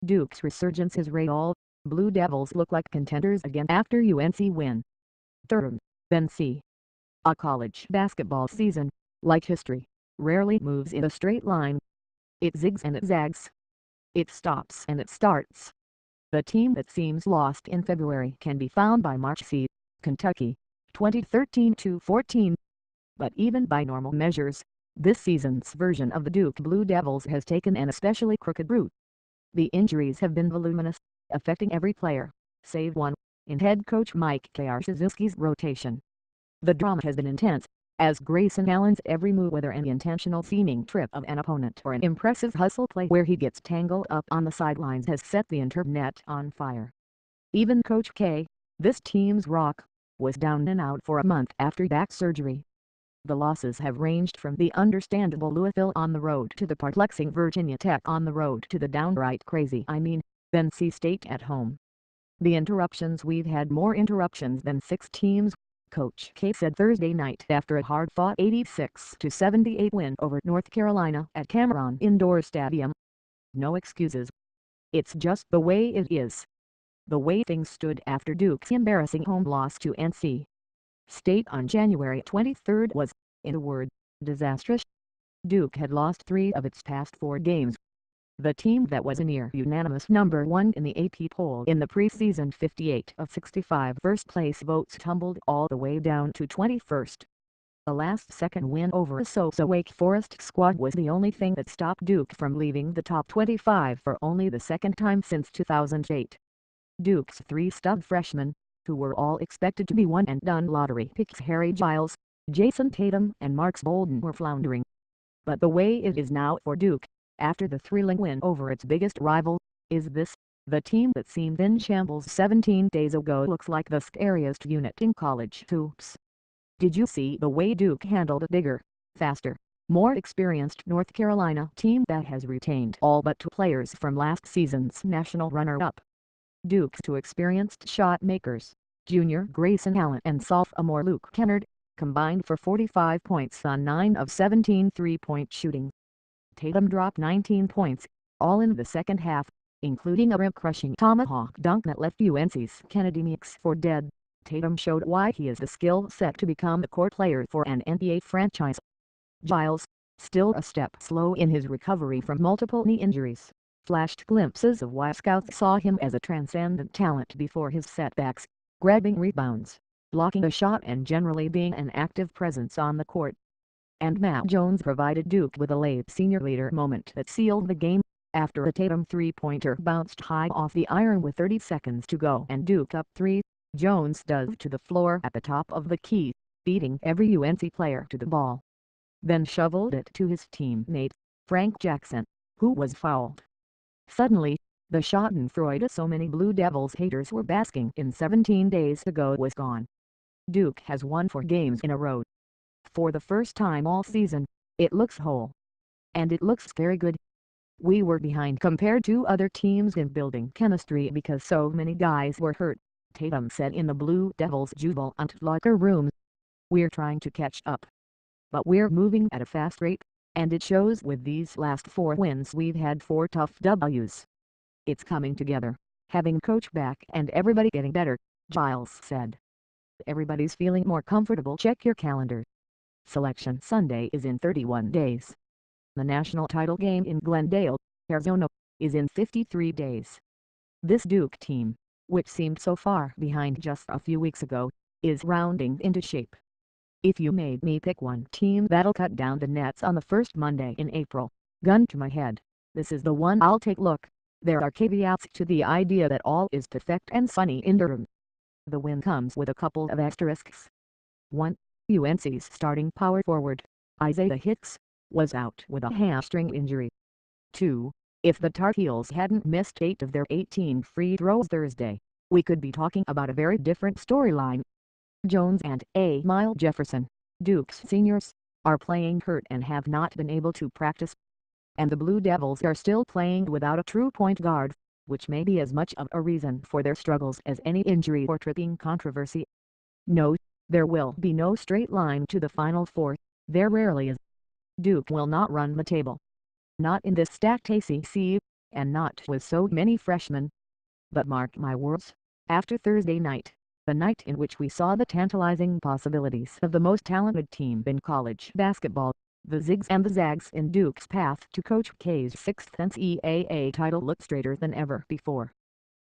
Duke's resurgence is real. Blue Devils look like contenders again after UNC win. Third, UNC. A college basketball season, like history, rarely moves in a straight line. It zigs and it zags. It stops and it starts. The team that seems lost in February can be found by March. See Kentucky, 2013-14. But even by normal measures, this season's version of the Duke Blue Devils has taken an especially crooked route. The injuries have been voluminous, affecting every player, save one, in head coach Mike Krzyzewski's rotation. The drama has been intense, as Grayson Allen's every move, whether an intentional seeming trip of an opponent or an impressive hustle play where he gets tangled up on the sidelines, has set the internet on fire. Even Coach K, this team's rock, was down and out for a month after back surgery. The losses have ranged from the understandable Louisville on the road to the perplexing Virginia Tech on the road to the downright crazy NC State at home. The interruptions: we've had more interruptions than 6 teams, Coach K said Thursday night after a hard-fought 86-78 win over North Carolina at Cameron Indoor Stadium. No excuses. It's just the way it is. The way things stood after Duke's embarrassing home loss to NC State on January 23 was, in a word, disastrous. Duke had lost 3 of its past 4 games. The team that was a near unanimous number 1 in the AP poll in the preseason 58 of 65 first-place votes tumbled all the way down to 21st. The last-second win over a so-so Wake Forest squad was the only thing that stopped Duke from leaving the top 25 for only the second time since 2008. Duke's 3 stud freshmen, who were all expected to be one-and-done lottery picks Harry Giles, Jason Tatum and Marcus Bolden, were floundering. But the way it is now for Duke, after the thrilling win over its biggest rival, is this: the team that seemed in shambles 17 days ago looks like the scariest unit in college hoops. Did you see the way Duke handled a bigger, faster, more experienced North Carolina team that has retained all but 2 players from last season's national runner-up? Duke's 2 experienced shot makers, junior Grayson Allen and sophomore Luke Kennard, combined for 45 points on 9 of 17 three-point shooting. Tatum dropped 19 points, all in the second half, including a rim-crushing tomahawk dunk that left UNC's Kennedy Meeks for dead. Tatum showed why he is the skill set to become a core player for an NBA franchise. Giles, still a step slow in his recovery from multiple knee injuries, flashed glimpses of why scouts saw him as a transcendent talent before his setbacks, grabbing rebounds, blocking a shot and generally being an active presence on the court. And Matt Jones provided Duke with a late senior leader moment that sealed the game, after a Tatum three-pointer bounced high off the iron with 30 seconds to go and Duke up 3. Jones dove to the floor at the top of the key, beating every UNC player to the ball. Then shoveled it to his teammate, Frank Jackson, who was fouled. Suddenly, the schadenfreude so many Blue Devils haters were basking in 17 days ago was gone. Duke has won 4 games in a row. For the first time all season, it looks whole. And it looks very good. We were behind compared to other teams in building chemistry because so many guys were hurt, Tatum said in the Blue Devils' jubilant locker room. We're trying to catch up. But we're moving at a fast rate, and it shows. With these last 4 wins we've had 4 tough W's. It's coming together, having coach back and everybody getting better, Giles said. Everybody's feeling more comfortable. Check your calendar. Selection Sunday is in 31 days. The national title game in Glendale, Arizona, is in 53 days. This Duke team, which seemed so far behind just a few weeks ago, is rounding into shape. If you made me pick one team that'll cut down the nets on the first Monday in April, gun to my head, this is the one I'll take. Look, there are caveats to the idea that all is perfect and sunny in Durham. The win comes with a couple of asterisks. 1. UNC's starting power forward, Isaiah Hicks, was out with a hamstring injury. 2. If the Tar Heels hadn't missed 8 of their 18 free throws Thursday, we could be talking about a very different storyline. Jones and Amile Jefferson, Duke's seniors, are playing hurt and have not been able to practice. And the Blue Devils are still playing without a true point guard, which may be as much of a reason for their struggles as any injury or tripping controversy. No, there will be no straight line to the Final Four. There rarely is. Duke will not run the table. Not in this stacked ACC, and not with so many freshmen. But mark my words, after Thursday night, the night in which we saw the tantalizing possibilities of the most talented team in college basketball, the zigs and the zags in Duke's path to Coach K's 6th NCAA title looked straighter than ever before.